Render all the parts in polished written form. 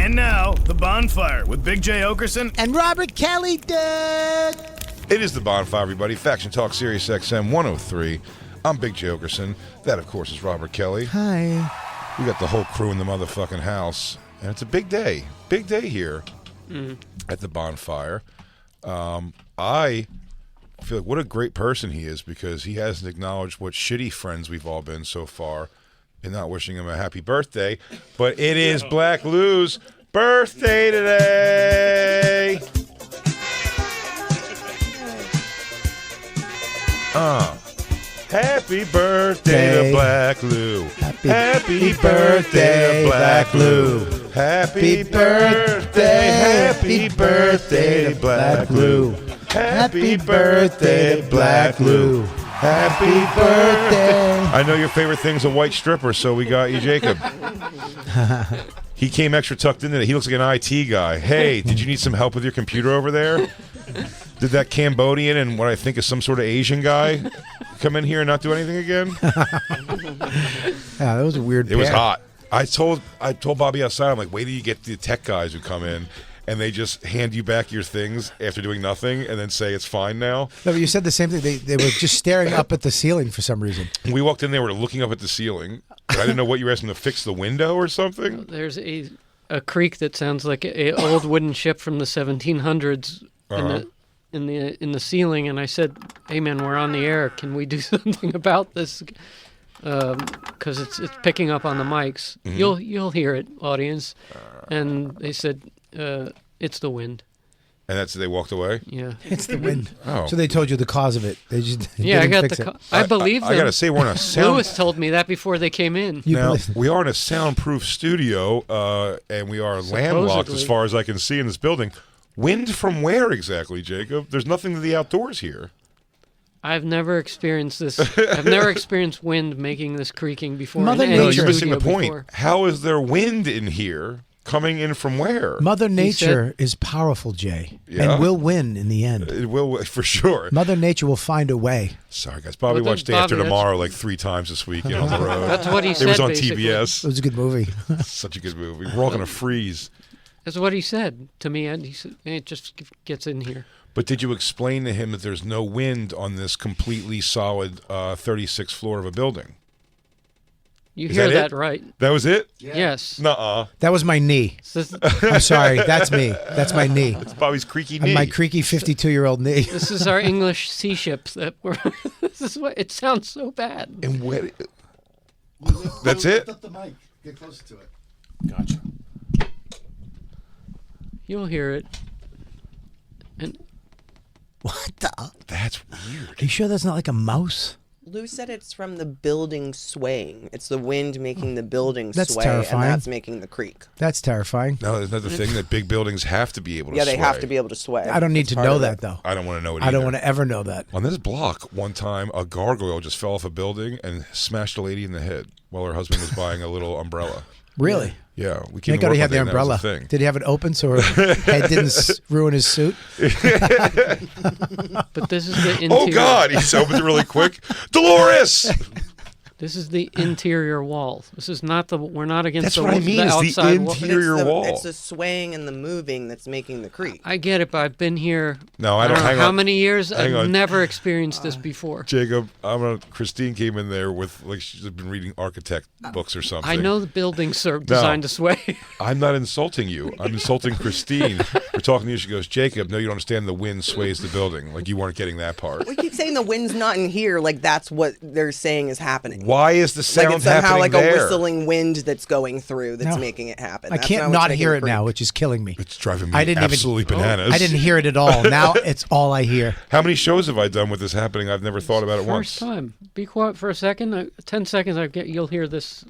And now, The Bonfire with Big J. Okerson and Robert Kelly, Doug. It is The Bonfire, everybody. Faction Talk, Sirius XM 103. I'm Big J. Okerson. That, of course, is Robert Kelly. Hi. We got the whole crew in the motherfucking house. And it's a big day. Big day here at The Bonfire. I feel like what a great person he is because he hasn't acknowledged what shitty friends we've all been so far in not wishing him a happy birthday. But it is Black Lou's birthday today. Happy birthday to Black Lou. Happy birthday to Black Lou. Happy birthday to Black Lou. Happy birthday to Black Lou. Happy birthday. I know your favorite thing's a white stripper, so we got you, Jacob. He came extra tucked in today. He looks like an IT guy. Hey, did you need some help with your computer over there? Did that Cambodian and what I think is some sort of Asian guy come in here and not do anything again? Yeah, that was a weird It was hot. I told Bobby outside, I'm like, wait till you get the tech guys who come in and they just hand you back your things after doing nothing and then say it's fine now. No, but you said the same thing. They were just staring up at the ceiling for some reason. We walked in, they were looking up at the ceiling. I didn't know what you were asking to fix the window or something. There's a creak that sounds like an old wooden ship from the 1700s in the ceiling, and I said, "Hey man, we're on the air. Can we do something about this? Because it's picking up on the mics. Mm-hmm. You'll hear it, audience." And they said, "It's the wind." And they walked away? Yeah. It's the wind. Oh. So they told you the cause of it. They just I got fix the. it. I believe them. I got to say, we're on a sound. Lewis told me that before they came in. Now, we are in a soundproof studio, and we are landlocked as far as I can see in this building. Wind from where exactly, Jacob? There's nothing to the outdoors here. I've never experienced this. I've never experienced wind making this creaking before. Mother No, you're missing the Before. point. How is there wind in here? Coming in from where? Mother Nature is powerful, Jay, and will win in the end. It will, for sure. Mother Nature will find a way. Sorry, guys. Bobby watched Day After Tomorrow like 3 times this week on the road. That's what he said. It was on basically. TBS. It was a good movie. Such a good movie. We're all going to freeze. That's what he said to me, and he said, "It just gets in here." But did you explain to him that there's no wind on this completely solid 36th floor of a building? You Is hear that that right? That was it? Yeah. Yes. Nuh-uh. That was my knee. I'm sorry. That's me. That's my knee. It's Bobby's creaky knee. My creaky 52-year-old knee. This is our English sea ships that were. This is what it sounds so bad. And what? That's it? Lift up the mic. Get closer to it. Gotcha. You'll hear it. And What the? That's weird. Are you sure that's not like a mouse? Lou said it's from the building swaying. It's the wind making the building That's sway, terrifying. and that's making the creak. That's terrifying. No, isn't that the thing that big buildings have to be able to Yeah, sway? they have to be able to sway. I don't need to That's part know of that, it. though. I don't want to know it I don't either. want to ever know that. On this block, one time, a gargoyle just fell off a building and smashed a lady in the head while her husband was buying a little umbrella. Really? Yeah, we came Thank to God work he had one the day and that was umbrella. a thing. Did he have it open so her head didn't ruin his suit? but this is the interior. Oh, God! He just opens it really quick. Dolores! This is the interior wall. This is not the. We're not against That's the, what I mean, the it's the outside wall. interior wall. It's the swaying and the moving that's making the creak. I get it, but I've been here. No, I don't. know Hang how on. many years. Hang I've on. never experienced this before. Jacob, Christine came in there with, like, she's been reading architect books or something. I know the buildings are designed to sway. I'm not insulting you. I'm insulting Christine. We're talking to you. She goes, Jacob, no, you don't understand the wind sways the building. Like, you weren't getting that part. We keep saying the wind's not in here, like that's what they're saying is happening. Why is the sound Like it's somehow happening like there? a whistling wind that's going through that's No. making it happen. I That's can't what's not making hear the it creak. now, which is killing me. It's driving me I didn't absolutely bananas. I didn't hear it at all. Now it's all I hear. How many shows have I done with this happening? I've never thought about it once. First time. Be quiet for a second. 10 seconds. You'll hear this.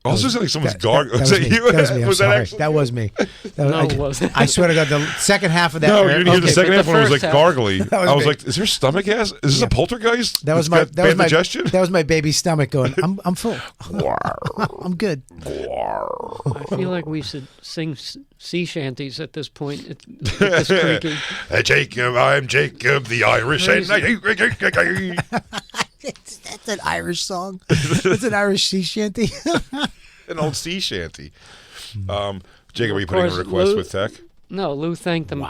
Also, sounds like someone's gargling. That was me. you? That was me. I'm Was that sorry. actually? That was me. No, it wasn't. I swear to God, the second half of that. No, you didn't hear the Okay, second but half the when it was like first half- gargly. was I was me. like, is there stomach acid? Is this a poltergeist? That was It's my. got That was bad my. digestion? That was my baby's stomach going. I'm full. I'm good. I feel like we should sing sea shanties at this point. With this creaking. Jacob, I'm Jacob the Irish. That's an Irish song. That's an Irish sea shanty. an old sea shanty. Jacob, are you Of putting a course, request Lou- with tech? No, Lou thanked them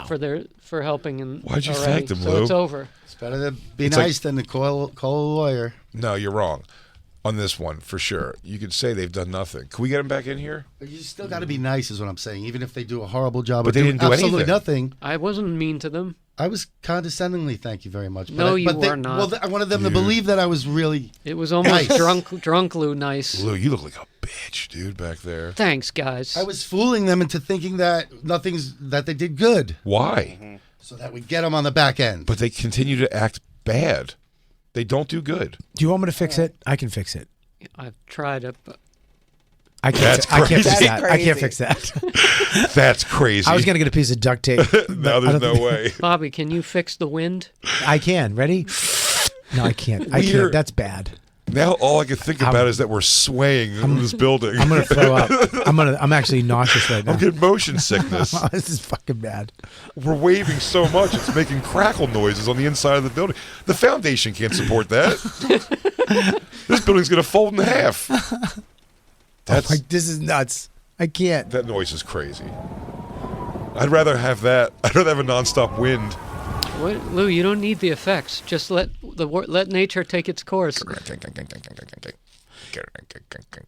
for helping. And Why'd you already, thank them, so Lou? it's over. It's better to be It's nice than to call a lawyer. No, you're wrong. On this one, for sure. You could say they've done nothing. Can we get them back in here? But you still got to be nice, is what I'm saying. Even if they do a horrible job, But of they doing didn't do absolutely anything. nothing. I wasn't mean to them. I was condescendingly, thank you very much. No, you they, are not. Well, I wanted them to believe that I was really. It was almost Nice. drunk Lou nice. Lou, you look like a bitch, dude, back there. Thanks, guys. I was fooling them into thinking that that they did good, Why? so that we get them on the back end. But they continue to act bad. They don't do good. Do you want me to fix it? I can fix it. I've tried it, but I can't. That's I can't fix crazy. that. I can't fix that. That's crazy. I was gonna get a piece of duct tape. No, there's no way. Bobby, can you fix the wind? I can. Ready? No, I can't. I We're- can't. That's bad. Now all I can think about is that we're swaying in this building. I'm gonna throw up. I'm actually nauseous right now. I'm getting motion sickness. This is fucking bad. We're waving so much it's making crackle noises on the inside of the building. The foundation can't support that. This building's gonna fold in half. That's Like, this is nuts. I can't. that noise is crazy. I'd rather have that. I'd rather have a nonstop wind. What, Lou? You don't need the effects. Just let nature take its course.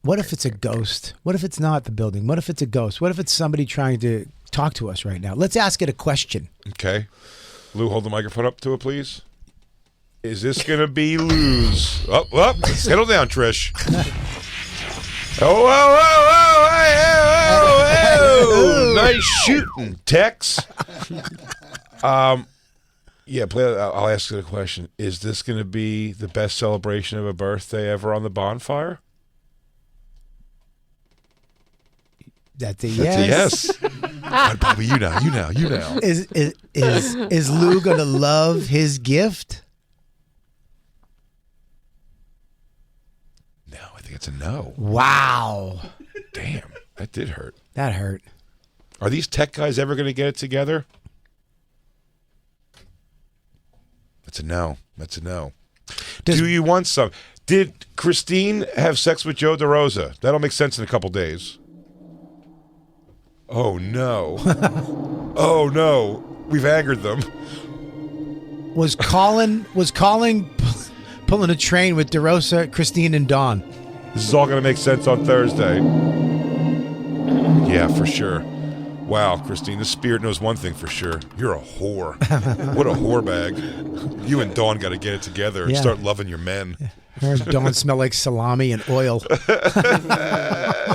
What if it's a ghost? What if it's not the building? What if it's a ghost? What if it's somebody trying to talk to us right now? Let's ask it a question. Okay. Lou, hold the microphone up to it, please. Is this going to be Lou's? Oh, settle down, Trish. Oh, nice shooting, Tex. Yeah, I'll ask you a question. Is this going to be the best celebration of a birthday ever on the bonfire? That's a That's a yes. yes. All right, Bobby, you now. Is Lou gonna love his gift? No, I think it's a no. Wow, Damn, that did hurt. that hurt. Are these tech guys ever going to get it together? That's a no. That's a no. Does- Do you want some? Did Christine have sex with Joe DeRosa? That'll make sense in a couple days. Oh, no. Oh, no. We've angered them. Was Colin pulling a train with DeRosa, Christine, and Dawn? This is all going to make sense on Thursday. Yeah, for sure. Wow, Christine, the spirit knows one thing for sure. You're a whore. What a whore bag. You and Dawn got to get it together and Yeah. start loving your men. Her and Dawn smell like salami and oil.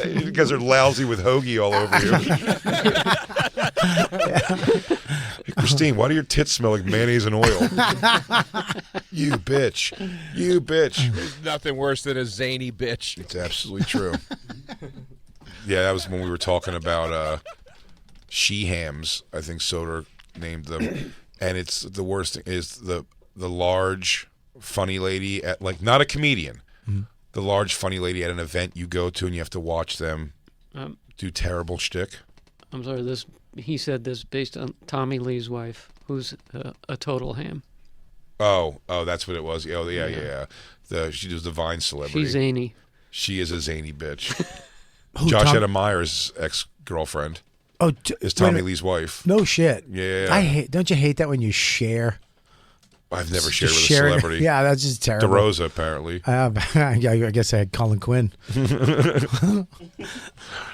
You guys are lousy with hoagie all over you. Hey, Christine, why do your tits smell like mayonnaise and oil? You bitch. You bitch. There's nothing worse than a zany bitch. It's absolutely true. Yeah, that was when we were talking about she-hams, I think Soder named them. And it's the worst thing is the large funny lady at, like, not a comedian. Mm-hmm. The large funny lady at an event you go to and you have to watch them do terrible shtick. I'm sorry. He said this based on Tommy Lee's wife, who's a total ham. Oh, that's what it was. Oh, yeah. She does the Vine celebrity. She's zany. She is a zany bitch. Who, Josh Tom- Adam Meyer's ex-girlfriend Oh, is wait a Tommy minute. Lee's wife. No shit. Yeah. Don't you hate that when you share? I've never shared Just with a sharing- celebrity. Yeah, that's just terrible. DeRosa, apparently. I guess I had Colin Quinn.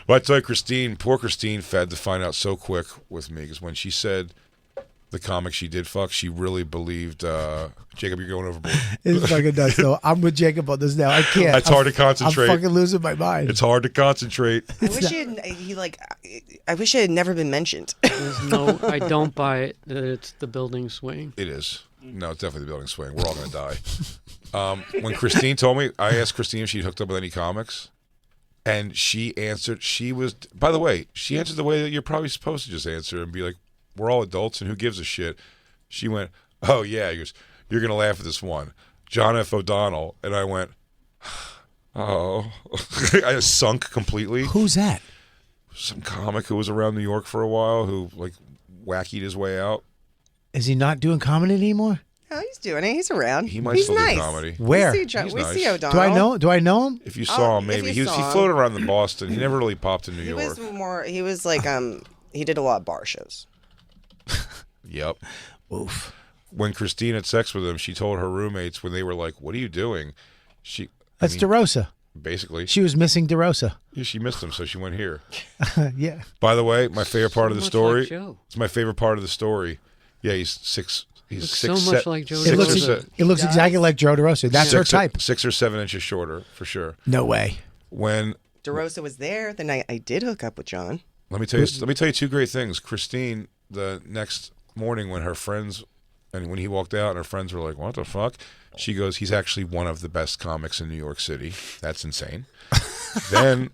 Well, I tell you, poor Christine had to find out so quick with me because when she said the comic she did fuck, she really believed, Jacob, you're going overboard. It's fucking nuts, though. I'm with Jacob on this now. I can't. It's hard to concentrate. I'm fucking losing my mind. It's hard to concentrate. I wish it had never been mentioned. No, I don't buy it that it's the building swaying. It is. No, it's definitely the building swing. We're all going to die. When Christine told me, I asked Christine if she'd hooked up with any comics, and she answered, by the way, she answered the way that you're probably supposed to just answer and be like, we're all adults and who gives a shit. She went, oh, yeah. He goes, you're going to laugh at this one. John F. O'Donnell. And I went, oh. I sunk completely. Who's that? Some comic who was around New York for a while who, like, wackied his way out. Is he not doing comedy anymore? Oh, he's doing it. He's around. He might he's still nice. do comedy. Where? We see, He's we nice. see O'Donnell. Do I know him? If you saw him, if maybe you he saw him. floated around in Boston. He never really popped in New He York. was more. He was like he did a lot of bar shows. Yep. Oof. When Christine had sex with him, she told her roommates when they were like, "What are you doing?" That's DeRosa. Basically, She was missing DeRosa. yeah, she missed him, so she went here. Yeah. By the way, my favorite part of the much story. like Joe. It's my favorite part of the story. Yeah, he's six. He's Looks six. so much like Joe six It looks, or DeRosa. se- it looks exactly like Joe DeRosa. That's her six or- type. 6 or 7 inches shorter for sure. No way. When DeRosa was there the night I did hook up with John. let me tell you two great things. Christine, the next morning when her friends and when he walked out and her friends were like, "What the fuck?" She goes, "He's actually one of the best comics in New York City." That's insane. then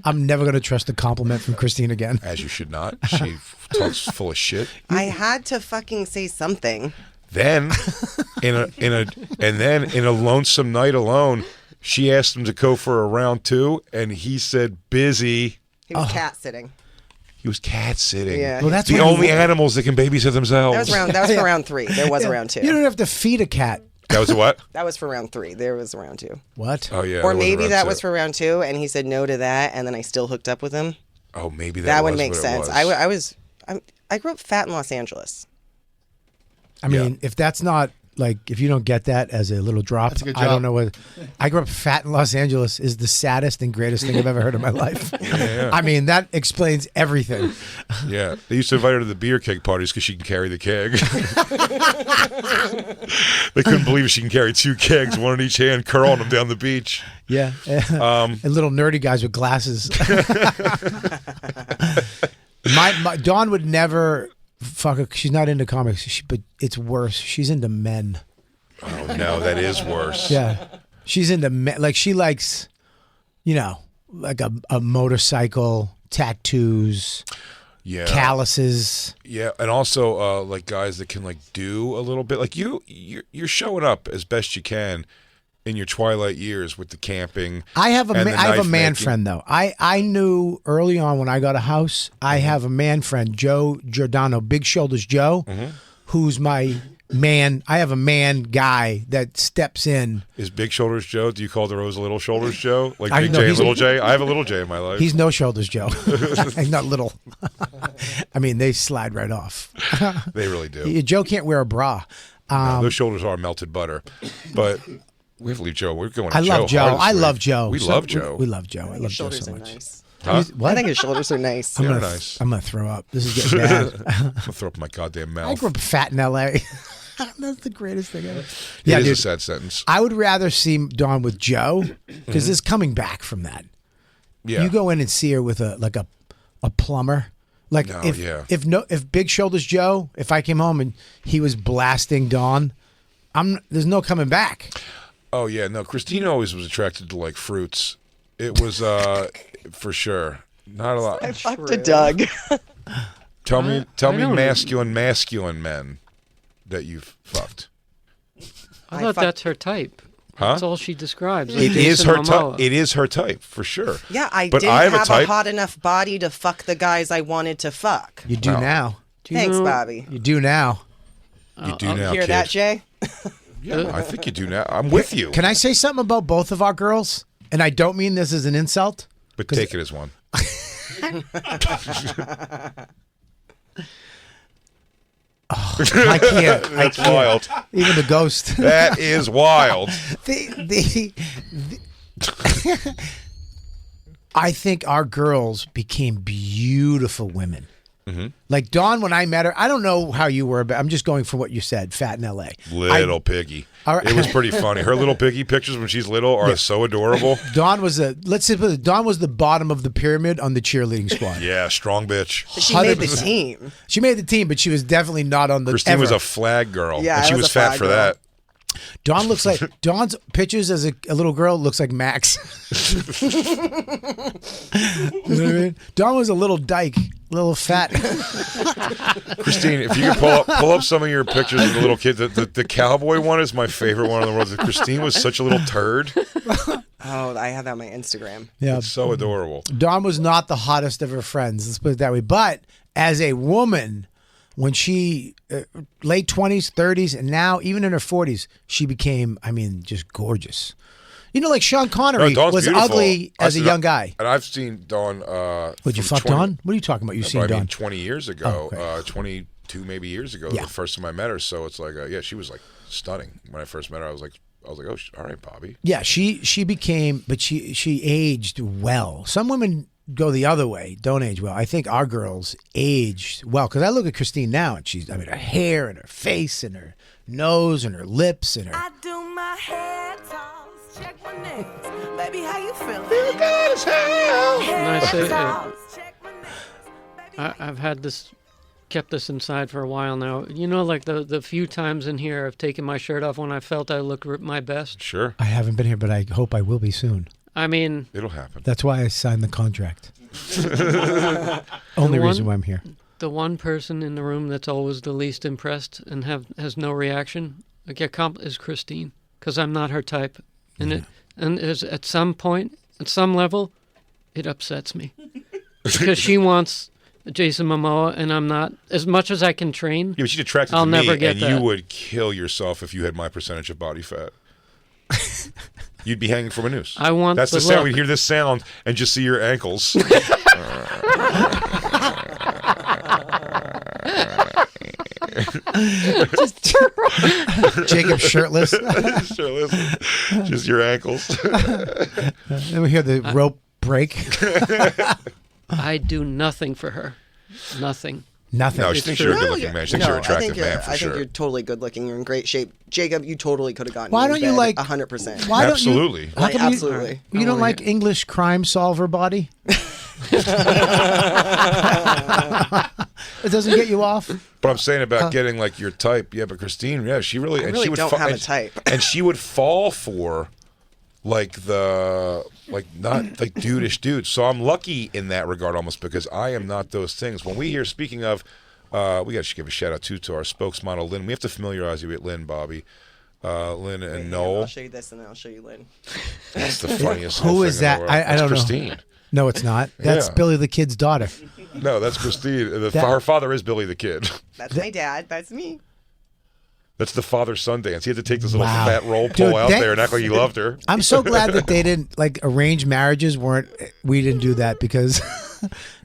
I'm never going to trust a compliment from Christine again. as you should not. She talks full of shit. I had to fucking say something. Then in a lonesome night alone, she asked him to go for a round 2 and he said busy. He was cat sitting. He was cat sitting. Yeah. Well, that's the when you- only animals that can babysit themselves. That was for round 3. There was a round 2. You don't have to feed a cat. That was a what? That was for round 3. There was a round 2. What? Oh yeah. Or there was a maybe round that 2. was for round 2, and he said no to that, and then I still hooked up with him. Oh, maybe That would was make what it sense. was. I grew up fat in Los Angeles. I mean, if that's not like, if you don't get that as a little drop, That's a good I don't job. know what. I grew up fat in Los Angeles is the saddest and greatest thing I've ever heard in my life. Yeah. I mean, that explains everything. Yeah, they used to invite her to the beer keg parties because she can carry the keg. They couldn't believe she can carry 2 kegs, one in each hand, curling them down the beach. Yeah. And little nerdy guys with glasses. my Dawn would never fuck her. She's not into comics, but it's worse. She's into men. Oh no, that is worse. Yeah. She's into men. Like, she likes, like a motorcycle, tattoos, Yeah, calluses. yeah, and also like guys that can like do a little bit. Like you're showing up as best you can in your twilight years with the camping. I have a and man, the I have a knife man making. friend though. I knew early on when I got a house. I have a man friend, Joe Giordano, Big Shoulders Joe, who's my man. I have a man guy that steps in. Is Big Shoulders Joe? Do you call DeRosa Little Shoulders Joe? Like I Big know, J and he's- Little J? I have a Little J in my life. He's no shoulders Joe. He's not little. I mean, they slide right off. They really do. Joe can't wear a bra. No, those shoulders are melted butter. But we have to leave Joe. We're going to I love Joe. hard this I week. love Joe. We So- love Joe. We love Joe. I love His Joe shoulders so are much. nice. Huh? What? I think his shoulders are nice. They're gonna, nice. I'm gonna throw up. This is getting bad. I'm going to throw up my goddamn I mouth. grew up fat in L.A. That's the greatest thing ever. It Yeah, is dude. a sad sentence. I would rather see Dawn with Joe because there's coming back from that. Yeah. You go in and see her with a plumber. Like No, if yeah. if Big Shoulders Joe, if I came home and he was blasting Dawn, there's no coming back. Oh yeah, no. Christine always was attracted to like fruits. It was for sure not a lot. I fucked a Doug. Tell me I don't- masculine men that you've fucked. I thought that's her type. Huh? That's all she describes. It is her type. It is her type for sure. Yeah, I But didn't I have have a type. hot enough body to fuck the guys I wanted to fuck. You do Wow. now. Thanks, know- Bobby. You do now. You do now, Hear kid. that, Jay? Yeah, I think you do now. I'm with you. Can I say something about both of our girls? And I don't mean this as an insult. But take it as one. I can't. That's wild. Even the ghost. That is wild. the I think our girls became beautiful women. Like Dawn, when I met her, I don't know how you were, but I'm just going for what you said, fat in L.A. Little piggy. All right. It was pretty funny. Her little piggy pictures when she's little are so adorable. Dawn was let's say Dawn was the bottom of the pyramid on the cheerleading squad. Yeah, strong bitch. She made the 100%. team. She made the team, but she was definitely not on the Christine ever. was a flag girl. Yeah, and she I was was a fat flag for girl. that. Dawn looks like Dawn's pictures as a little girl looks like Max. You know what I mean? Dawn was a little dyke, little fat. Christine, if you could pull up some of your pictures of the little kid, the cowboy one is my favorite one in the world. Christine was such a little turd. Oh, I have that on my Instagram. Yeah, It's so adorable. Dawn was not the hottest of her friends. Let's put it that way. But as a woman, when she late 20s, 30s, and now even in her 40s, she became, I mean, just gorgeous. You know, like Sean Connery Dawn's was beautiful. ugly as a young guy. And I've seen Dawn. Would you from fuck Dawn? What are you talking about? You've seen I Dawn? mean, 20 years ago, Oh, okay. 22 maybe years ago, Yeah. the first time I met her. So it's like, yeah, she was like stunning when I first met her. I was like, oh, all right, Bobby. Yeah, she became, but she aged well. Some women go the other way, don't age well. I think our girls aged well because I look at Christine now, and she's, I mean, her hair and her face and her nose and her lips and her. I do my hair toss, check my nails. Baby, how you feeling? And I say, Check my nails. Baby, I've had this, kept this inside for a while now. You know, like the few times in here I've taken my shirt off when I felt I looked my best. Sure. I haven't been here, but I hope I will be soon. I mean, It'll happen. That's why I signed the contract. Only reason why I'm here. the one person in the room that's always the least impressed and has no reaction, I get is Christine, because I'm not her type, and at some point, at some level, it upsets me because she wants Jason Momoa, and I'm not. As much as I can train, Yeah, but she's attracted I'll to never me, get and that. you would kill yourself if you had my percentage of body fat. You'd be hanging from a noose. I want That's the the sound. look. We'd hear this sound and just see your ankles. Jacob shirtless. Sure, listen. Just your ankles. Then we hear the rope break. I do nothing for her, nothing. Nothing. No, she thinks you're a good-looking man. She thinks you're an I attractive think you're, man for I sure. think you're totally good looking. You're in great shape. Jacob, you totally could have gotten Why me in don't you bed like 100%. Why don't Absolutely. You, how Like, come you- absolutely. You, don't like English crime solver body? It doesn't get you off. But I'm saying about getting like your type, yeah. But Christine, yeah, she really, and really she would don't have a type. and she would fall for like not like dudeish dudes. So I'm lucky in that regard almost because I am not those things. When we hear, speaking of, we got to give a shout out to our spokesmodel Lynn. We have to familiarize you with Lynn, Bobby, Lynn and Wait, Noel. I'll show you this and then I'll show you Lynn. That's the funniest. Who whole is thing in that? the world. I That's don't know. Christine. No, it's not. That's Yeah. Billy the Kid's daughter. No, that's Christine. Her father is Billy the Kid. That's my dad. That's me. That's the father-son dance. He had to take this little Wow. fat roll Dude, pull out that- there and act like he loved her. I'm so glad that they didn't like arranged marriages weren't. We didn't do that because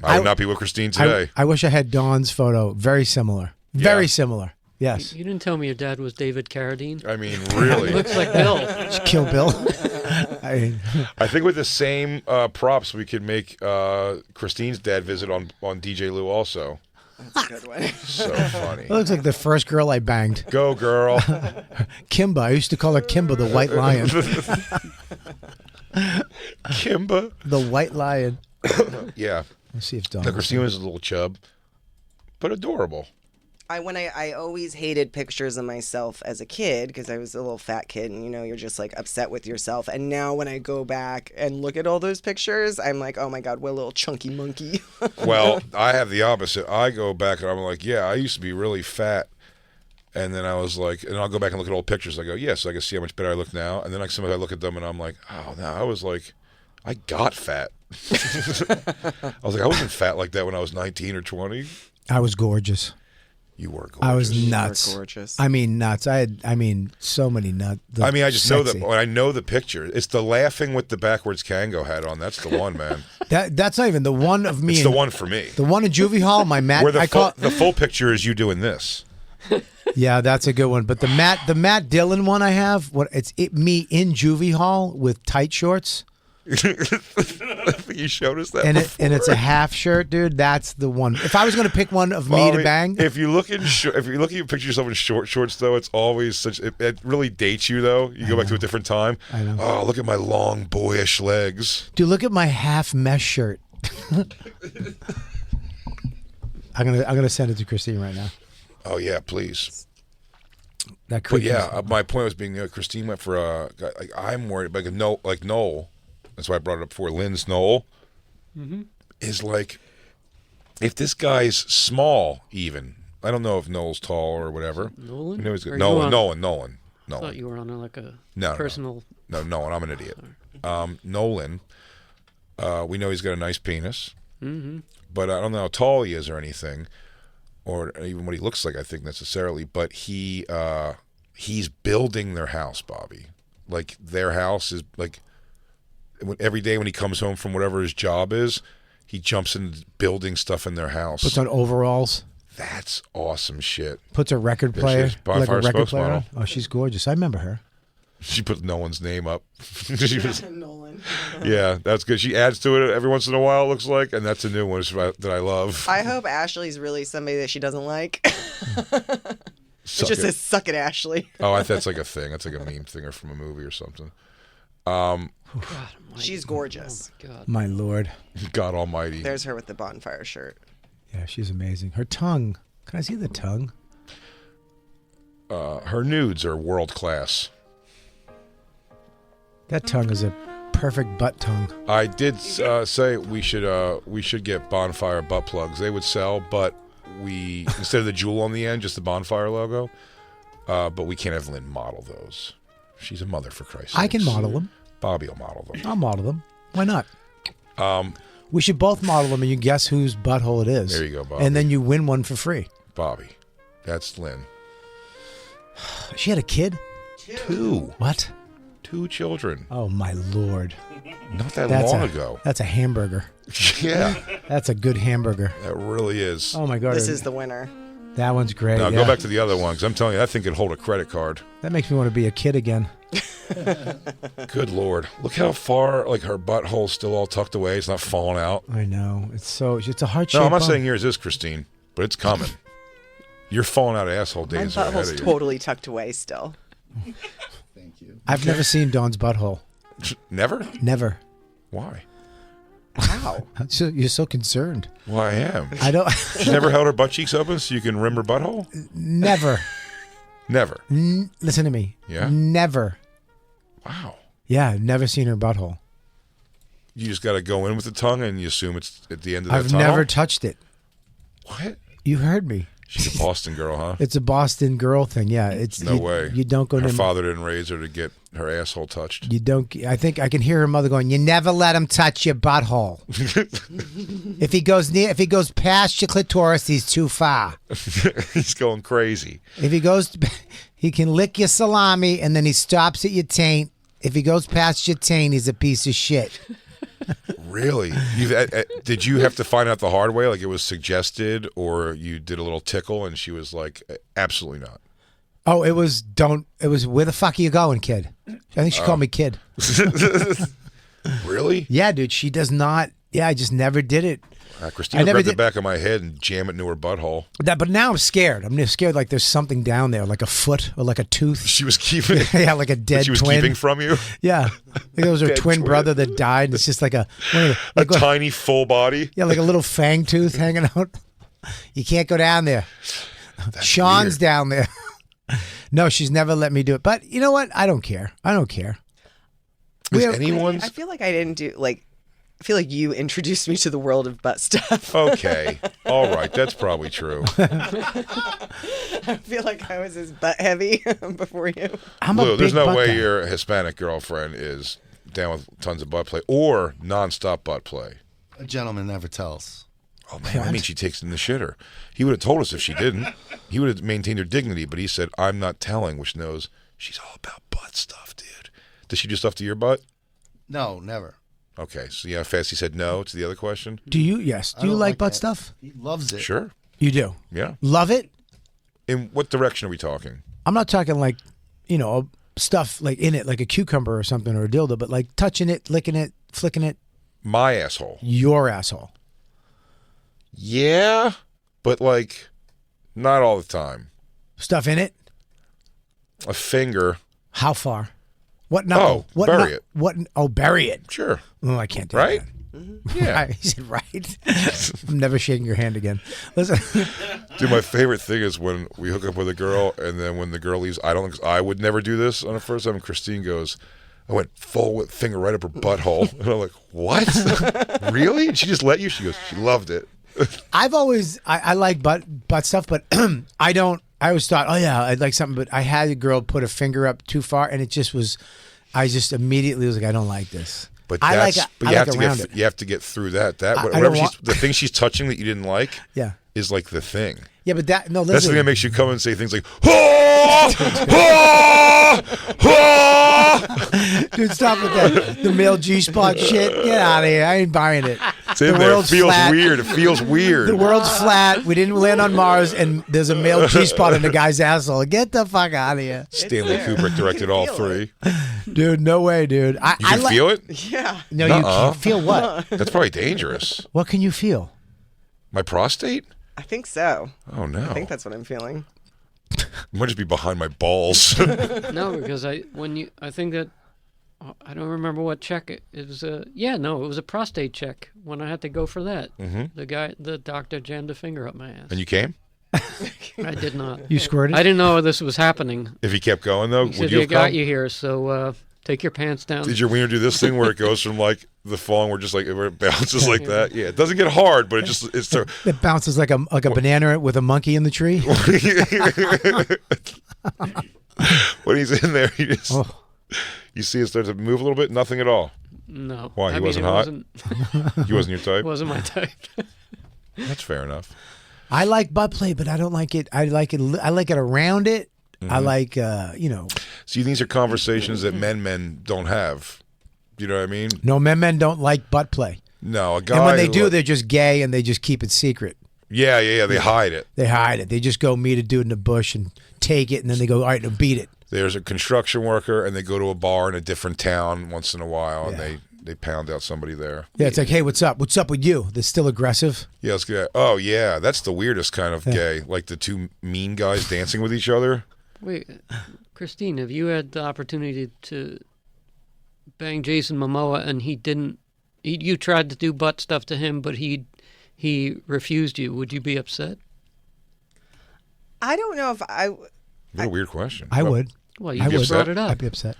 I would not be with Christine today. I wish I had Dawn's photo. Very similar. Very similar. Yes. You didn't tell me your dad was David Carradine. I mean, really. Looks like Bill. Kill Bill. I think with the same props, we could make Christine's dad visit on DJ Lou also. That's a good one. So funny. It looks like the first girl I banged. Go, girl. Kimba. I used to call her Kimba the White Lion. Kimba. The White Lion. Yeah. Let's see if Dawn. Now, Christine was a little chub, but adorable. I always hated pictures of myself as a kid because I was a little fat kid and you're just like upset with yourself. And now when I go back and look at all those pictures, I'm like, oh my God, what a little chunky monkey. Well, I have the opposite. I go back and I'm like, yeah, I used to be really fat. And then I was like, and I'll go back and look at old pictures. I go, yes, I can see how much better I look now. And then I look at them and I'm like, oh, no, I was like, I got fat. I was like, I wasn't fat like that when I was 19 or 20. I was gorgeous. You were gorgeous. I was You were nuts. gorgeous. I mean, nuts. I had so many nuts. I mean, I just know that when I know the picture. It's the laughing with the backwards Kango hat on. That's the one, man. That's not even the one of me. It's in- the one for me. The one in Juvie Hall, my Matt. Where the I full, call. the full picture is you doing this. Yeah, that's a good one. But the Matt Dillon one I have, me in Juvie Hall with tight shorts. You showed us that And before. it's a half shirt, dude. That's the one. If I was going to pick one of me Bobby, to bang, If you look at you picture yourself in short shorts, though, it's always such. It really dates you, though. You go back to a different time. I know. Oh, look at my long boyish legs. dude, look at my half mesh shirt. I'm gonna send it to Christine right now. Oh yeah, please. That But creepy. yeah, my point was being Christine went for a. Like, I'm worried like Noel. That's why I brought it up before. Lynn's Noel is like, if this guy's small, even I don't know if Noel's tall or whatever. Nolan? We know he's good. Or Nolan. I thought you were on like a No, personal. No, Nolan. I'm an idiot. Nolan. We know he's got a nice penis, but I don't know how tall he is or anything. or even what he looks like, I think necessarily, but he's building their house, Bobby. Like their house is like every day when he comes home from whatever his job is, he jumps into building stuff in their house. Puts on overalls. That's awesome shit. Puts a record There she player, is, like a Bonfire record player. spokesmodel. On. Oh, she's gorgeous. I remember her. She put no one's name up. She was- Nolan. yeah, that's good. She adds to it every once in a while, it looks like, and that's a new one that I love. I hope Ashley's really somebody that she doesn't like. It Suck just it. says "suck it, Ashley." Oh, that's like a thing. That's like a meme thing or from a movie or something. She's gorgeous. God. My lord. God Almighty. There's her with the bonfire shirt. Yeah, she's amazing. Her tongue. Can I see the tongue? Her nudes are world class. That tongue is a perfect butt tongue. I did say we should get Bonfire butt plugs. They would sell, but we instead of the jewel on the end, just the Bonfire logo. But we can't have Lynn model those. She's a mother, for Christ's sake. I can model them. Bobby will model them. I'll model them. Why not? We should both model them, and you guess whose butthole it is. There you go, Bobby. And then you win one for free. Bobby, that's Lynn. She had a kid? 2 What? 2 children. Oh, my lord. Not that long ago. That's a hamburger. Yeah, That's a good hamburger. that really is. Oh, my God. This is the winner. That one's great. Now yeah. go back to the other one, because I'm telling you, that thing could hold a credit card. That makes me want to be a kid again. Good Lord. Look how far, like, her butthole's still all tucked away. It's not falling out. I know. It's a heart shape. No, I'm not saying yours is, Christine, but it's coming. Your falling out asshole My days are ahead butthole's of you. totally tucked away still. Thank you. I've never seen Dawn's butthole. Never? Never. Why? Wow. You're so concerned. Well, I am. I don't. She's never held her butt cheeks open so you can rim her butthole? Never. Never. Listen to me. Yeah? Never. Wow. Yeah, I've never seen her butthole. You just got to go in with the tongue and you assume it's at the end of that I've tunnel? never touched it. What? You heard me. She's a Boston girl, huh? It's a Boston girl thing. Yeah, it's No way. You don't go Her to. father didn't raise her to get her asshole touched. You don't. I think I can hear her mother going. You never let him touch your butthole. If he goes past your clitoris, he's too far. He's going crazy. If he goes, he can lick your salami and then he stops at your taint. If he goes past your taint, he's a piece of shit. Really? Did you have to find out the hard way? Like it was suggested, or you did a little tickle and she was like, absolutely not. Oh, it was where the fuck are you going, kid? I think she called me kid. Really? Yeah, dude, she does not. Yeah, I just never did it. Christina never grabbed the did- back of my head and jam it into her butthole. But now I'm scared. I'm scared like there's something down there, like a foot or like a tooth. She was keeping it. Yeah, like a dead She was twin. keeping from you. Yeah, like it was her Dead twin twin. brother that died. And it's just like A like tiny full body. yeah, like a little fang tooth hanging out. You can't go down there. Sean's weird. down there. No, she's never let me do it. But you know what? I don't care. I don't care. Is I anyone's feel like I didn't do like. I feel like you introduced me to the world of butt stuff. okay? All right, that's probably true. I feel like I was as butt heavy before you. I'm a Lou, big there's no butt way guy. your Hispanic girlfriend is down with tons of butt play or nonstop butt play. A gentleman never tells. Oh man, I mean she takes it in the shitter. He would have told us if she didn't. He would have maintained her dignity, but he said, "I'm not telling," which knows she's all about butt stuff, dude. Does she do stuff to your butt? No, never. Okay, so yeah, fast he said no to the other question. Do you? Yes. Do I you don't like butt that. stuff? He loves it. Sure. You do. Yeah. Love it. In what direction are we talking? I'm not talking like, stuff like in it, like a cucumber or something or a dildo, but like touching it, licking it, flicking it. My asshole. Your asshole. Yeah, but like not all the time. Stuff in it. A finger. How far? What knuckle? Oh, what bury it. What? Oh, bury it. Sure. Oh, I can't do Right? that. Yeah. Right. He said, right. I'm never shaking your hand again. Listen. Dude, my favorite thing is when we hook up with a girl, and then when the girl leaves, I would never do this on a first time. And Christine goes, I went full with finger right up her butthole, and I'm like, what? Really? And she just let you? She goes, she loved it. I've always I like butt stuff, but I don't. I always thought, oh yeah, I'd like something, but I had a girl put a finger up too far, and it just was. I just immediately was like, I don't like this. But I that's like but I you like have to around get it. you have to get through that. I don't Whatever want- the thing she's touching that you didn't like Yeah. is like the thing. Yeah, but that no. That's the Listen, thing that makes you come and say things like, "Oh, oh, oh." dude, stop with that. The male G-spot shit. Get out of here. I ain't buying it. It's in there. It feels weird. It feels weird. The world's flat. We didn't land on Mars, and there's a male G-spot in the guy's asshole. Get the fuck out of here. Stanley Kubrick directed all three. Dude, no way, dude. You can feel it? Yeah. No, you can't feel what? That's probably dangerous. What can you feel? My prostate? I think so. Oh, no. I think that's what I'm feeling. It might just be behind my balls. No, because I think that I don't remember what check it was. It was a prostate check when I had to go for that. Mm-hmm. The doctor jammed a finger up my ass. And you came? I did not. You squirted? I didn't know this was happening. If he kept going, though, He would said, you "They have got come? you here, so take your pants down." Did your wiener do this thing where it goes from like the falling, where it bounces like that? Yeah, it doesn't get hard, but it's so. It bounces like a banana with a monkey in the tree. When he's in there, you see it start to move a little bit. Nothing at all. No. Why? He wasn't it hot? Wasn't, He wasn't your type. wasn't my type. That's fair enough. I like butt play, but I don't like it. I like it around it. I like, See, these are conversations that men don't have. You know what I mean? No, men don't like butt play. No, a guy. And when they do, they're just gay and they just keep it secret. Yeah. They hide it. They hide it. They just go meet a dude in the bush and take it, and then they go, all right, now beat it. There's a construction worker, and they go to a bar in a different town once in a while, and they pound out somebody there. Yeah, it's like, hey, what's up? What's up with you? They're still aggressive. Yeah, let's get. Oh yeah, that's the weirdest kind of gay, like the two mean guys dancing with each other. Wait, Christine, have you had the opportunity to bang Jason Momoa and he didn't? You tried to do butt stuff to him, but he refused you. Would you be upset? I don't know if I. What a weird question. I would. Well, you I just would. brought it up. I'd be upset.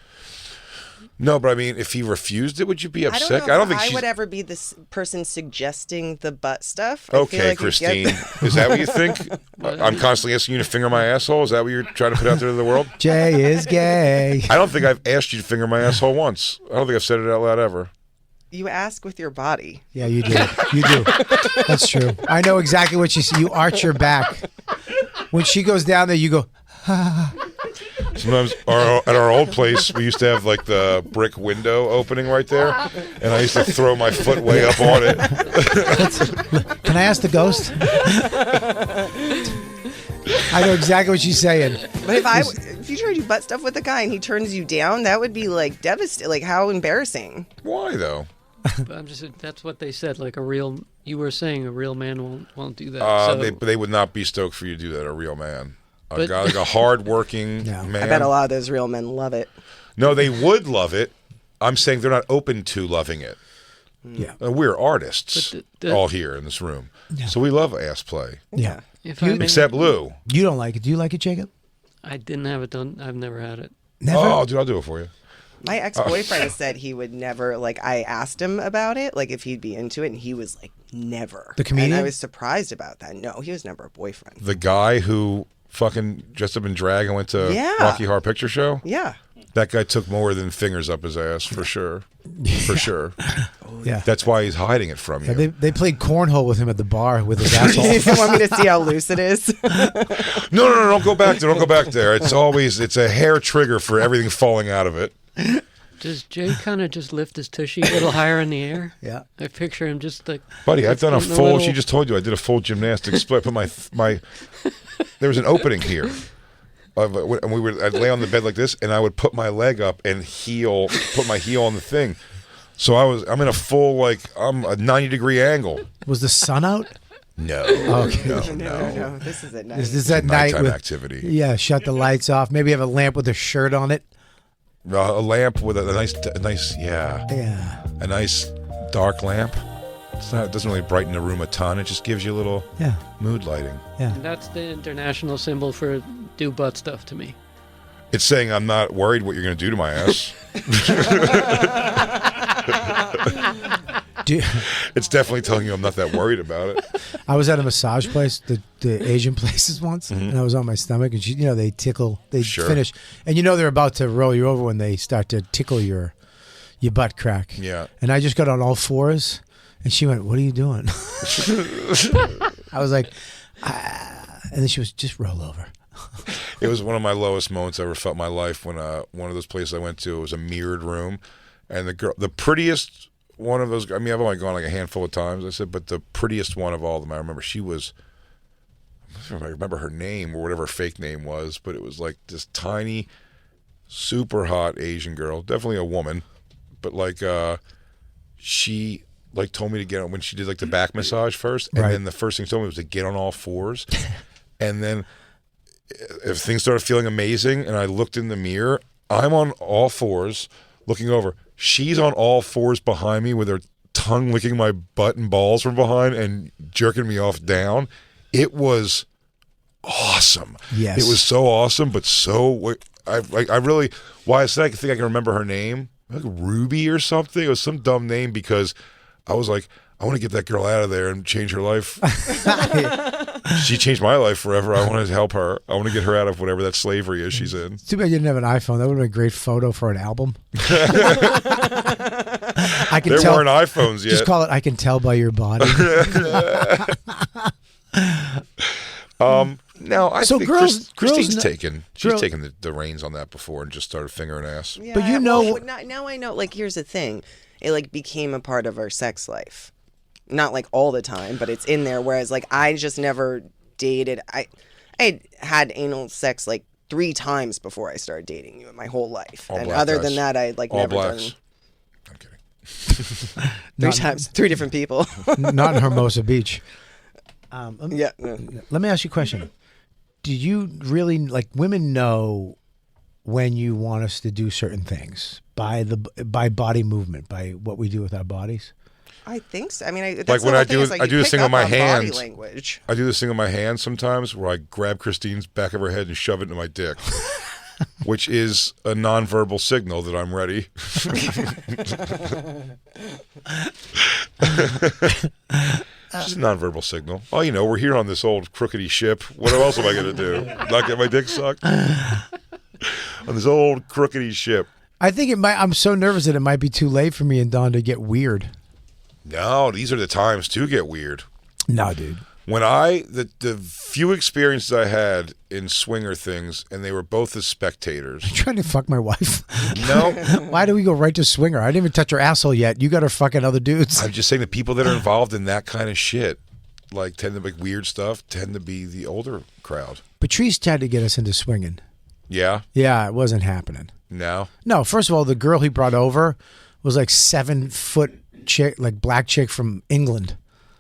No, but I mean, if he refused it, would you be upset? I don't know if she's... I would ever be this person suggesting the butt stuff. I Okay, feel like Christine, is that what you think? I'm constantly asking you to finger my asshole. Is that what you're trying to put out there to the world? Jay is gay. I don't think I've asked you to finger my asshole once. I don't think I've said it out loud ever. You ask with your body. Yeah, you do. You do. That's true. I know exactly what you see. You arch your back. When she goes down there, you go, Sometimes at our old place, we used to have like the brick window opening right there, and I used to throw my foot way up on it. can I ask the ghost? I know exactly what she's saying. But if you try to do butt stuff with a guy and he turns you down, that would be like devastating. Like, how embarrassing. Why though? But I'm just that's what they said. Like you were saying a real man won't do that. They would not be stoked for you to do that. A real man, a guy like a hard-working man. I bet a lot of those real men love it. No, they would love it. I'm saying they're not open to loving it. Yeah, we're artists all here in this room, so we love ass play. Yeah. Except Lou. You don't like it. Do you like it, Jacob? I didn't have it done. I've never had it. Never? Oh, dude, I'll do it for you. My ex-boyfriend said he would never, like, I asked him about it, like, if he'd be into it, and he was like, never. The comedian? And I was surprised about that. No, he was never a boyfriend. The guy who fucking dressed up in drag and went to Rocky Horror Picture Show? Yeah. That guy took more than fingers up his ass, for sure. For sure. Yeah. That's why he's hiding it from you. Yeah, they played cornhole with him at the bar with his asshole. You want me to see how loose it is? No, don't go back there. Don't go back there. It's a hair trigger for everything falling out of it. Does Jay kind of just lift his tushy a little higher in the air? Yeah. I picture him just like... Buddy, I've done a full... little... She just told you I did a full gymnastic split. Put my there was an opening here. And I'd lay on the bed like this, and I would put my leg up and put my heel on the thing. So I'm in a full, like, I'm a 90-degree angle. Was the sun out? No. Okay. No. This is at night. This is at night Nighttime with activity. Yeah, shut the lights off. Maybe have a lamp with a shirt on it. A lamp with a nice, a nice dark lamp. It doesn't really brighten the room a ton. It just gives you a little mood lighting. Yeah. And that's the international symbol for do butt stuff to me. It's saying I'm not worried what you're going to do to my ass. It's definitely telling you I'm not that worried about it. I was at a massage place, the Asian places once, and I was on my stomach, and they tickle, they finish, and they're about to roll you over when they start to tickle your butt crack. Yeah. And I just got on all fours, and she went, "What are you doing?" I was like, And then she was, just roll over. It was one of my lowest moments I ever felt in my life when one of those places I went to, it was a mirrored room, and the prettiest one of those, I mean, I've only gone like a handful of times, I said, but the prettiest one of all of them, I remember she was, I don't know if I remember her name or whatever her fake name was, but it was like this tiny, super hot Asian girl, definitely a woman, but like she like told me to get on when she did like the back massage first, and then the first thing she told me was to get on all fours, and then if things started feeling amazing and I looked in the mirror, I'm on all fours looking over. She's on all fours behind me with her tongue licking my butt and balls from behind and jerking me off down. It was awesome. Yes. It was so awesome, but so I really, why I said I think I can remember her name, like Ruby or something. It was some dumb name because I was like, I want to get that girl out of there and change her life. She changed my life forever. I want to help her. I want to get her out of whatever that slavery is she's in. It's too bad you didn't have an iPhone. That would have been a great photo for an album. I can There tell, weren't iPhones yet. Just call it I Can Tell by Your Body. No, I So think Christine's taken the reins on that before and just started fingering ass. Yeah, But you know- well, now I know. Like, here's the thing: it like became a part of our sex life, not like all the time, but it's in there. Whereas like I just never dated. I had anal sex like 3 times before I started dating you in my whole life, All and black other guys. than that, I like All never blacks. done I'm kidding. 3 times, 3 different people. Not in Hermosa Beach. Yeah. Let me ask you a question. Do you really, like, women know when you want us to do certain things by body movement, by what we do with our bodies? I think so. I mean, that's Like the when whole I thing do, is, like, I you do this pick thing with up my on body hands. language. I do this thing with my hands sometimes where I grab Christine's back of her head and shove it into my dick, which is a nonverbal signal that I'm ready. Just a nonverbal signal. Oh, you know, we're here on this old crookedy ship. What else am I going to do? Not get my dick sucked? On this old crookedy ship. I think it might. I'm so nervous that it might be too late for me and Don to get weird. No, these are the times to get weird. No, dude. When the few experiences I had in swinger things, and they were both as spectators. You trying to fuck my wife? No. Why do we go right to swinger? I didn't even touch her asshole yet. You got her fucking other dudes. I'm just saying the people that are involved in that kind of shit, like tend to make weird stuff, tend to be the older crowd. Patrice tried to get us into swinging. Yeah? Yeah, it wasn't happening. No? No, first of all, the girl he brought over was like 7-foot chick, like black chick from England.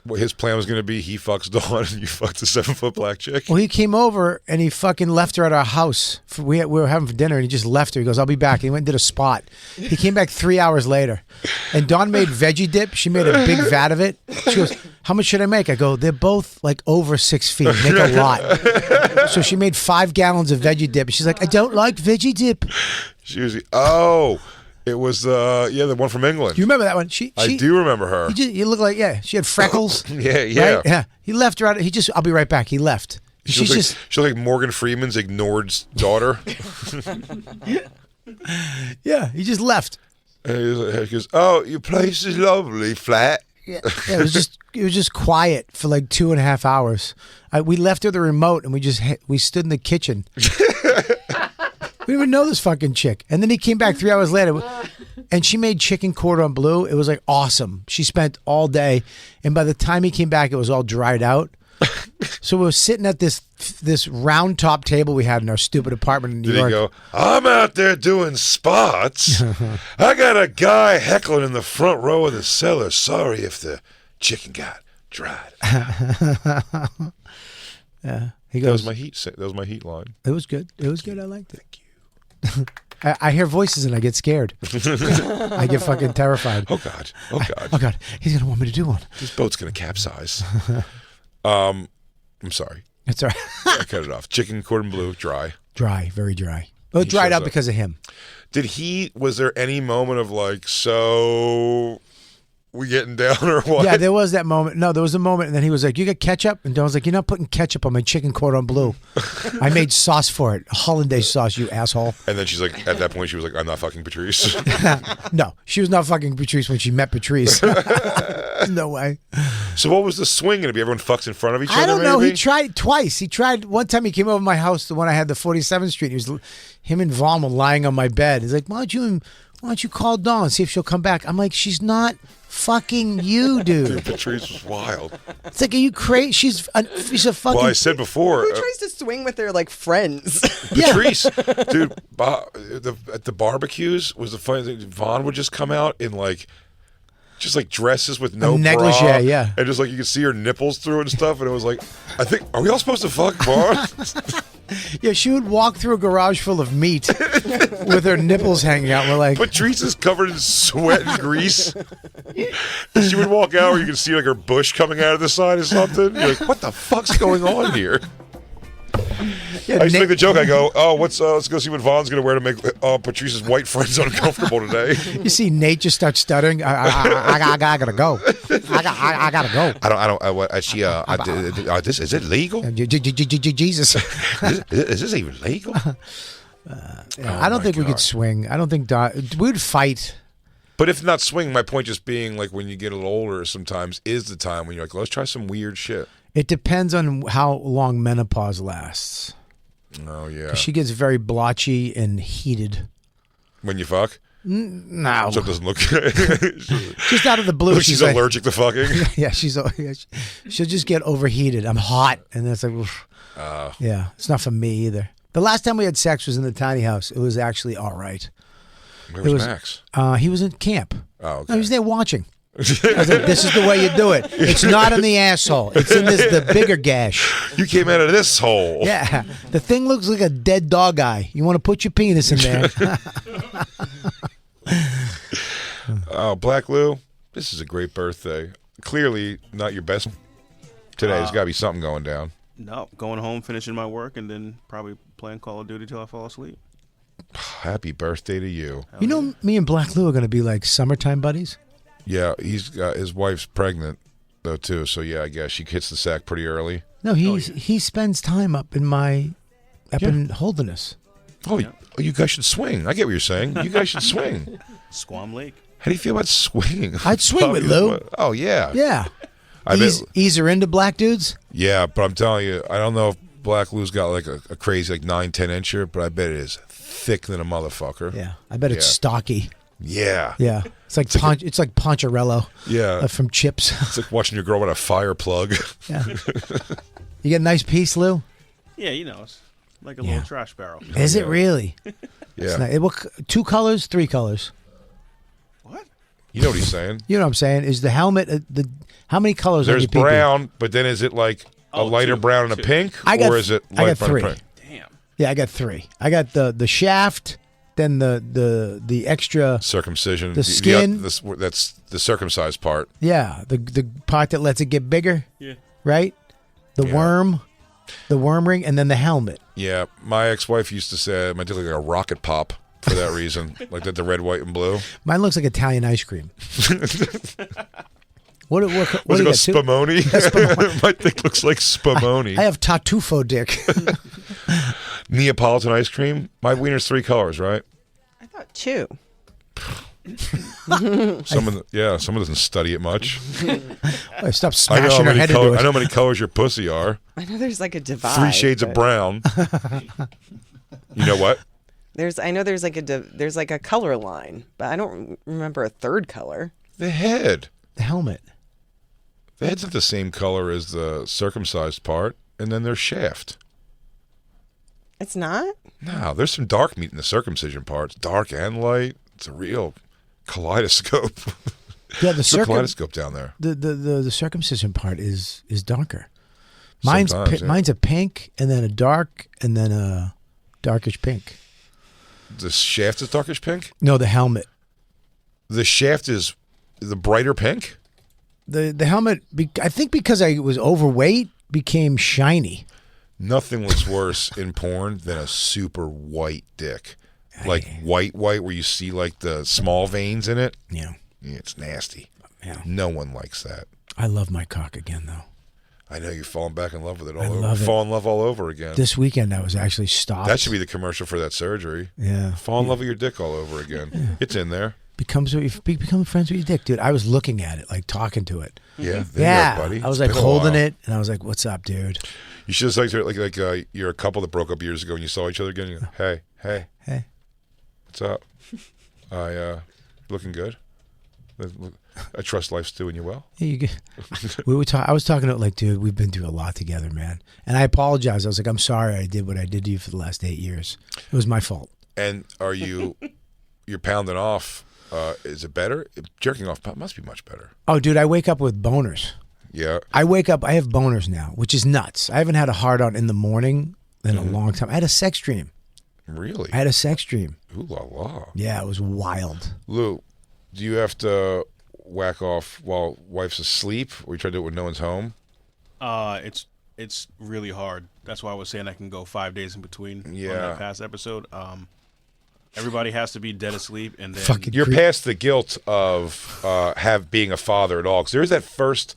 Well, his plan was going to be he fucks Dawn and you fuck the 7-foot black chick. Well, he came over and he fucking left her at our house. We were having for dinner and he just left her. He goes, I'll be back. He went and did a spot. He came back 3 hours later. And Dawn made veggie dip. She made a big vat of it. She goes, how much should I make? I go, they're both like over 6 feet. Make a lot. So she made 5 gallons of veggie dip. She's like, I don't like veggie dip. She was, it was, the one from England. You remember that one? I do remember her. You look like, she had freckles. Yeah. Right? Yeah. He left her out. I'll be right back. He left. She looked like Morgan Freeman's ignored daughter. Yeah, he just left. And he goes, oh, your place is lovely, flat. Yeah, it was just quiet for like 2.5 hours. We left her the remote and we stood in the kitchen. We didn't even know this fucking chick. And then he came back 3 hours later and she made chicken cordon bleu. It was like awesome. She spent all day. And by the time he came back, it was all dried out. So we were sitting at this round top table we had in our stupid apartment in New York. Did he go, I'm out there doing spots. I got a guy heckling in the front row of the cellar. Sorry if the chicken got dried. Yeah. He That goes, was my heat line. It was good. It was good. I liked it. Thank you. I hear voices and I get scared. I get fucking terrified. Oh God. Oh God. Oh God. He's going to want me to do one. This boat's going to capsize. I'm sorry. It's all right. I cut it off. Chicken cordon bleu, dry. Dry. Very dry. Oh, it dried shows out up. because of him. Was there any moment of like, so we getting down or what? Yeah, there was that moment. No, there was a moment, and then he was like, you got ketchup? And Don was like, you're not putting ketchup on my chicken cordon bleu. I made sauce for it. Hollandaise sauce, you asshole. And then she's like, at that point, she was like, I'm not fucking Patrice. No, she was not fucking Patrice when she met Patrice. No way. So what was the swing going to be? Everyone fucks in front of each other? I don't know. Maybe? He tried twice. He tried one time. He came over to my house, the one I had, the 47th Street. Him and Vaughn were lying on my bed. He's like, why don't you call Dawn and see if she'll come back? I'm like, she's not fucking you, dude. Dude, Patrice was wild. It's like, are you crazy? She's a fucking. Well, I said before. Who tries to swing with their like friends? Patrice, dude, at the barbecues was the funny thing. Vaughn would just come out in like. Just like dresses with no negligee, bra, yeah. And just like you could see her nipples through it and stuff. And it was like, I think, are we all supposed to fuck, Vaughn? Yeah, she would walk through a garage full of meat with her nipples hanging out. We're like, Patrice is covered in sweat and grease. And she would walk out where you could see like her bush coming out of the side or something. You're like, what the fuck's going on here? yeah, I used to make the joke. I go, oh, let's go see what Vaughn's going to wear to make Patrice's white friends uncomfortable today. You see Nate just start stuttering. I gotta go. I gotta go. This is it legal? Jesus. Is this even legal? I don't think we could swing. I don't think we'd fight. But if not swing, my point just being like when you get a little older, sometimes is the time when you're like, let's try some weird shit. It depends on how long menopause lasts. Oh yeah. She gets very blotchy and heated. When you fuck? No. So it doesn't look Just out of the blue. She's like, allergic to fucking. Yeah, she'll just get overheated. I'm hot, and it's like, yeah, it's not for me either. The last time we had sex was in the tiny house. It was actually all right. Where was Max? He was in camp. Oh, okay. No, he was there watching. I was like, this is the way you do it. It's not in the asshole. It's in the bigger gash. You came out of this hole. Yeah. The thing looks like a dead dog eye. You want to put your penis in there. Oh, Black Lou, this is a great birthday. Clearly not your best today. There's got to be something going down. No, going home, finishing my work, and then probably playing Call of Duty till I fall asleep. Happy birthday to you. You know, me and Black Lou are going to be like summertime buddies. Yeah, he's got his wife's pregnant though too. So yeah, I guess she hits the sack pretty early. No, he spends time up in in Holderness. Oh, you guys should swing. I get what you're saying. You guys should swing. Squam Lake. How do you feel about swinging? I'd swing with Lou. Oh yeah. Yeah. I bet. Ease her into black dudes. Yeah, but I'm telling you, I don't know if Black Lou's got like a crazy like 9-10 incher, but I bet it is thick than a motherfucker. Yeah, I bet it's stocky. Yeah. Yeah, it's like it's like Poncherello. Yeah. From Chips. It's like watching your girl with a fire plug. Yeah. You get a nice piece, Lou. Yeah, it's like a little trash barrel. Is it really? Yeah. Nice. 2 colors, 3 colors. What? You know what he's saying? You know what I'm saying? Is the helmet how many colors? There's on your brown, but then is it like a lighter 2, brown and a 2. pink, or is it I light got brown 3. and pink? Damn. Yeah, I got 3. I got the shaft, then the extra Circumcision. the skin. That's the circumcised part. Yeah, the part that lets it get bigger. Yeah. Right. The worm ring, and then the helmet. Yeah, my ex-wife used to say my dick looked like a rocket pop for that reason, like the red, white, and blue. Mine looks like Italian ice cream. What Was do it you a got? spumoni? Spumoni. My dick looks like spumoni. I have Tartufo dick. Neapolitan ice cream. My wiener's 3 colors, right? I thought 2. Someone doesn't study it much. Stop I know smashing her head into I it. know how many colors your pussy are. I know there's like a divide. 3 shades of brown. You know what? I know there's like there's like a color line, but I don't remember a third color. The head. The helmet. The head's not the same color as the circumcised part, and then there's shaft. It's not? No, there's some dark meat in the circumcision part. It's dark and light. It's a real kaleidoscope. Yeah, There's a kaleidoscope down there. The circumcision part is darker. Mine's Sometimes, a pink, and then a dark, and then a darkish pink. The shaft is darkish pink? No, the helmet. The shaft is the brighter pink? The helmet, I think because I was overweight, became shiny. Nothing looks worse in porn than a super white dick. Like white, where you see like the small veins in it. Yeah. It's nasty. Yeah. No one likes that. I love my cock again, though. I know you're falling back in love with it all I over. love it. Fall in love all over again. This weekend I was actually stopped. That should be the commercial for that surgery. Yeah. Fall in love with your dick all over again. Yeah. It's in there. become friends with your dick, dude. I was looking at it, like talking to it. Yeah, Yeah, buddy. I was It's like been a holding while. it, and I was like, "What's up, dude?" You should just like you're a couple that broke up years ago and you saw each other again. You go, hey, Hey, what's up? Looking good. I trust life's doing you well. yeah, we were I was talking to it like, dude, we've been through a lot together, man. And I apologized. I was like, I'm sorry I did what I did to you for the last 8 years. It was my fault. And you're pounding off? Is it better? Jerking off must be much better. Oh, dude, I wake up with boners. Yeah. I wake up, I have boners now, which is nuts. I haven't had a hard on in the morning in a long time. I had a sex dream. Really? I had a sex dream. Ooh la la. Yeah, it was wild. Lou, do you have to whack off while wife's asleep, or you try to do it when no one's home? It's really hard. That's why I was saying I can go 5 days in between. Yeah. On that past episode. Everybody has to be dead asleep, and then Fucking You're creep. past the guilt of being a father at all. Because there's that first,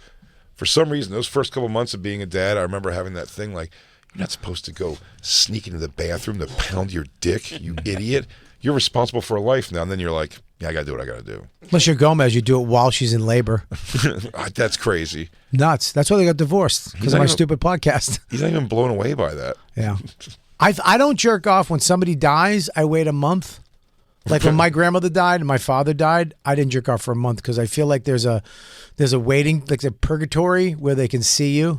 for some reason, those first couple months of being a dad, I remember having that thing like, you're not supposed to go sneak into the bathroom to pound your dick, you idiot. You're responsible for a life now. And then you're like, yeah, I got to do what I got to do. Unless you're Gomez, you do it while she's in labor. That's crazy. Nuts. That's why they got divorced, because of not my even- stupid podcast. He's not even blown away by that. Yeah. I don't jerk off when somebody dies. I wait a month. Like when my grandmother died and my father died, I didn't jerk off for a month because I feel like there's a waiting, like a purgatory where they can see you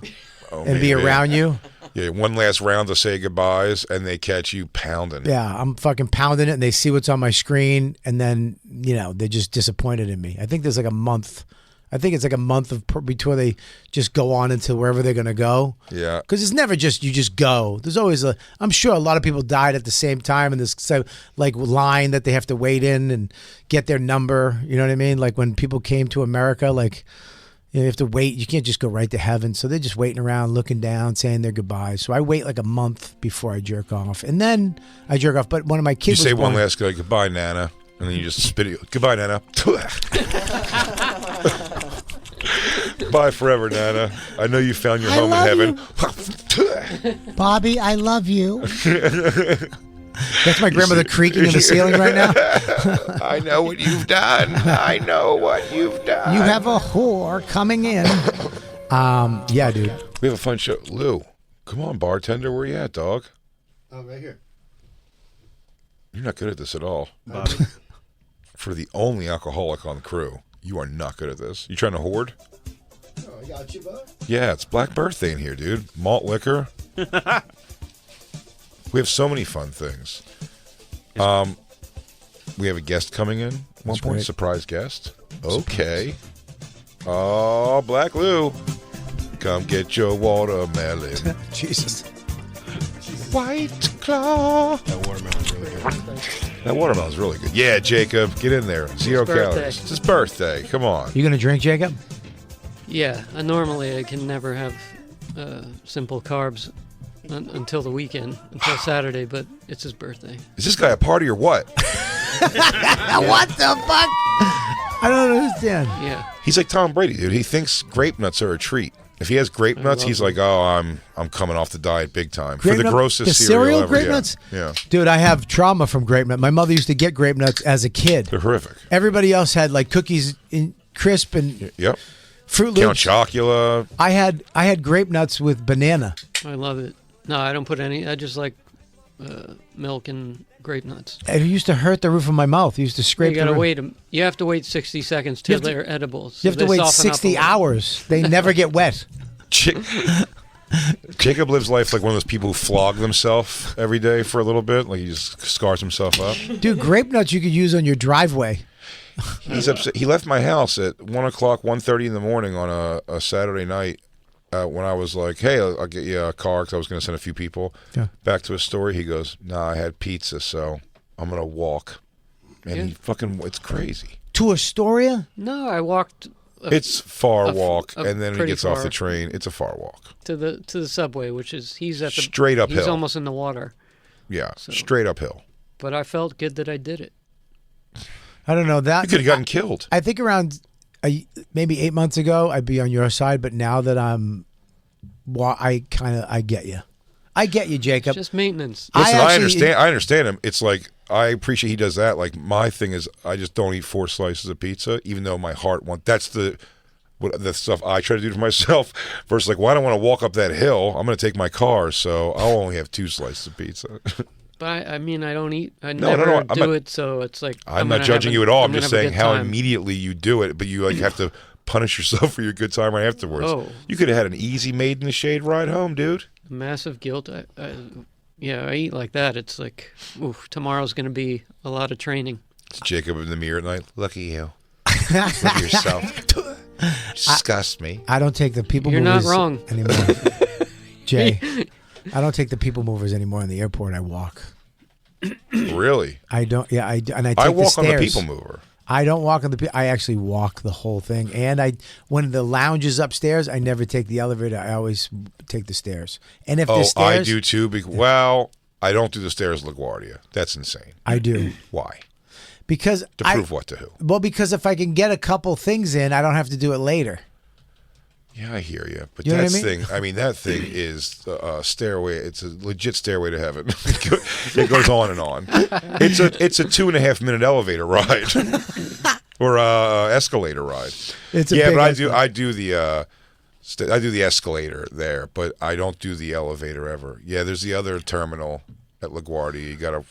and be maybe. around you. Yeah, one last round to say goodbyes, and they catch you pounding. Yeah, I'm fucking pounding it and they see what's on my screen and then, they're just disappointed in me. I think there's like a month. I think it's like a month before they just go on into wherever they're going to go. Yeah. Because it's never just, you just go. There's always I'm sure a lot of people died at the same time and this like line that they have to wait in and get their number. You know what I mean? Like when people came to America, like, you have to wait. You can't just go right to heaven. So they're just waiting around, looking down, saying their goodbyes. So I wait like a month before I jerk off. And then I jerk off. But one of my You kids say was one born- last goodbye, Nana, and then you just spit it. Goodbye, Nana. Bye forever, Nana. I know you found your home in heaven. Bobby, I love you. That's my grandmother creaking in the ceiling right now. I know what you've done. I know what you've done. You have a whore coming in. Yeah, dude. We have a fun show. Lou, come on, bartender. Where you at, dog? Oh, right here. You're not good at this at all. Bobby. For the only alcoholic on the crew, you are not good at this. You trying to hoard? Oh, I got you, bud. Yeah, it's Black Birthday in here, dude. Malt liquor. We have so many fun things. We have a guest coming in. One point, great. surprise guest. Okay. Oh, Black Lou. Come get your watermelon. Jesus. White Claw. That watermelon's really good. That watermelon's really good. Yeah, Jacob, get in there. 0 birthday. calories. It's his birthday. Come on. You gonna drink, Jacob? Yeah, normally I can never have simple carbs until the weekend, until Saturday, but it's his birthday. Is this guy a party or what? What the fuck? I don't understand. Yeah. He's like Tom Brady, dude. He thinks grape nuts are a treat. If he has grape nuts, he's like, "Oh, I'm coming off the diet big time for the nut- grossest the cereal ever." grape Yeah. nuts? Yeah, Dude, I have trauma from grape nuts. My mother used to get grape nuts as a kid. they're horrific. Everybody else had like cookies in crisp and Yep. Fruit Count Loops. Chocula. I had grape nuts with banana. I love it. No, I don't put any. I just like milk and grape nuts. It used to hurt the roof of my mouth. It used to scrape. You gotta the roof. wait them. You have to wait 60 seconds till they're edible. So You have to they wait soften up a 60 little. hours. They never get wet. Jacob lives life like one of those people who flog themselves every day for a little bit. Like he just scars himself up. Dude, grape nuts you could use on your driveway. He's upset. He left my house at 1 o'clock, 1:30 in the morning on a Saturday night when I was like, hey, I'll get you a car because I was going to send a few people. Yeah. Back to his story, he goes, nah, I had pizza, so I'm going to walk. And Yeah. he fucking, it's crazy. To Astoria? No, I walked It's far a- walk, a and then he pretty gets off far. the train. It's a far walk. to the subway, which is he's at the Straight He's uphill. almost in the water, Yeah, So- straight uphill. but I felt good that I did it. I don't know You that. could have gotten killed. I think around maybe 8 months ago, I'd be on your side. But now that I get you. I get you, Jacob. Just maintenance. I Listen, I actually- understand. I understand him. It's like I appreciate he does that. Like, my thing is, I just don't eat 4 slices of pizza, even though my heart wants. That's the stuff I try to do for myself. Versus, like, well, I don't want to walk up that hill. I'm going to take my car, so I'll only have 2 slices of pizza. But I mean, I don't eat. I No, never I'm do not- it, so it's like I'm not judging you at all. I'm just saying how time. immediately you do it, but you like have to punish yourself for your good time right afterwards. Oh. You could have had an easy Made in the Shade ride home, dude. Massive guilt. I eat like that. It's like, oof, tomorrow's going to be a lot of training. It's Jacob in the mirror at night. Look at you. Look at yourself. Disgust me. I don't take the people You're not movers wrong. anymore. Jay, I don't take the people movers anymore in the airport. I walk. Really? I don't. Yeah, I take I the walk on the stairs. people mover. I don't walk on the. I actually walk the whole thing. And when the lounge is upstairs, I never take the elevator. I always take the stairs. And if the stairs, I do too. Well, I don't do the stairs at LaGuardia. That's insane. I do. Why? Because To prove what to who? Well, because if I can get a couple things in, I don't have to do it later. Yeah, I hear you. But You know that what I mean? thing, I mean, that thing is a stairway. It's a legit stairway to heaven. It goes on and on. It's a 2.5 minute elevator ride or escalator ride. It's a yeah, big but escalator. I do the escalator there, but I don't do the elevator ever. Yeah, there's the other terminal at LaGuardia. You got to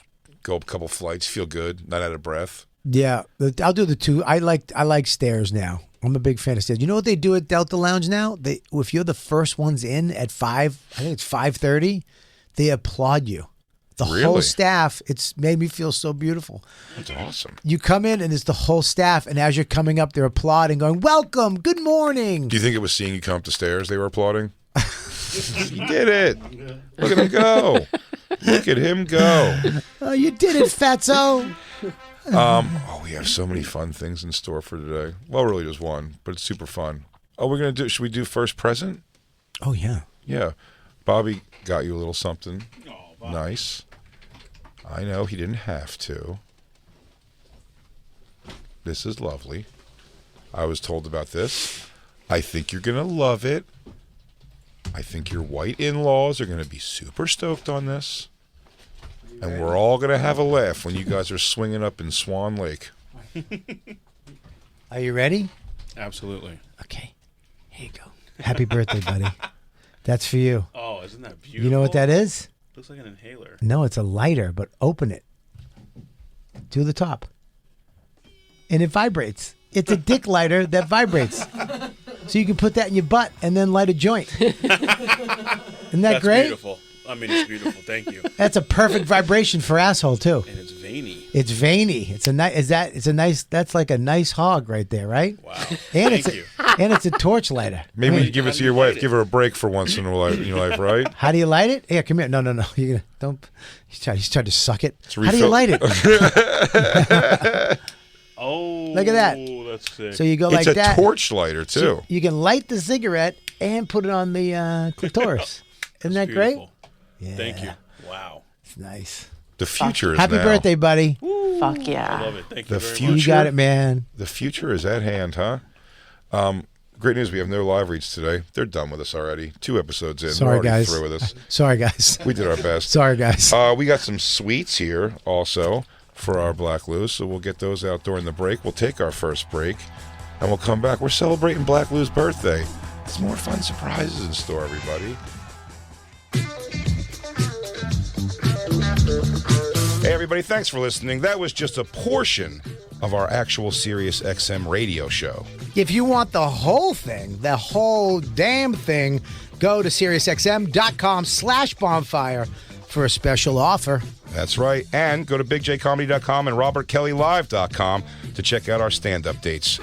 go up a couple flights, feel good, not out of breath. Yeah, I'll do the 2. I like stairs now. I'm a big fan of stairs. You know what they do at Delta Lounge now? If you're the first ones in at 5, I think it's 5:30, they applaud you. The whole Really? staff. It's made me feel so beautiful. That's awesome. You come in and it's the whole staff, and as you're coming up, they're applauding, going, "Welcome, good morning." Do you think it was seeing you come up the stairs they were applauding? You did it. Look at him go. Look at him go. Oh, you did it, Fatso. We have so many fun things in store for today. Well, really just one, but it's super fun. Should we do first present? Oh yeah. Yeah. Bobby got you a little something. Nice. I know he didn't have to. This is lovely. I was told about this. I think you're going to love it. I think your white in-laws are going to be super stoked on this. And we're all going to have a laugh when you guys are swinging up in Swan Lake. Are you ready? Absolutely. Okay. Here you go. Happy birthday, buddy. That's for you. Oh, isn't that beautiful? You know what that is? Looks like an inhaler. No, it's a lighter, but open it to the top. And it vibrates. It's a dick lighter that vibrates. So you can put that in your butt and then light a joint. Isn't that That's great? beautiful. I mean, it's beautiful. Thank you. That's a perfect vibration for asshole too. And it's veiny. It's veiny. It's a nice. That's like a nice hog right there, right? Wow. And Thank you. And it's a torch lighter. Maybe I mean, you give it to your wife. Give her a break for once in your life, right? how do you light it? Here, come here. No. You gonna don't. He's trying to suck it. How do you refill- light it? Oh. Look at that. That's sick. So you go like It's a that. torch lighter, too. So you can light the cigarette and put it on the clitoris. Isn't that great? Beautiful. Yeah. Thank you. Wow. It's nice. The future is Happy now. birthday, buddy. Fuck I yeah. love it. Thank you The very future. much. You got it, man. The future is at hand, huh? Great news. We have no live reads today. They're done with us already. 2 episodes in. Sorry, They're already guys. through with us. Sorry, guys. We did our best. Sorry, guys. We got some sweets here also for our Black Lou's, so we'll get those out during the break. We'll take our first break, and we'll come back. We're celebrating Black Lou's birthday. There's more fun surprises in store, everybody. Hey, everybody, thanks for listening. That was just a portion of our actual Sirius XM radio show. If you want the whole thing, the whole damn thing, go to SiriusXM.com/bonfire for a special offer. That's right. And go to BigJComedy.com and RobertKellyLive.com to check out our stand-up dates.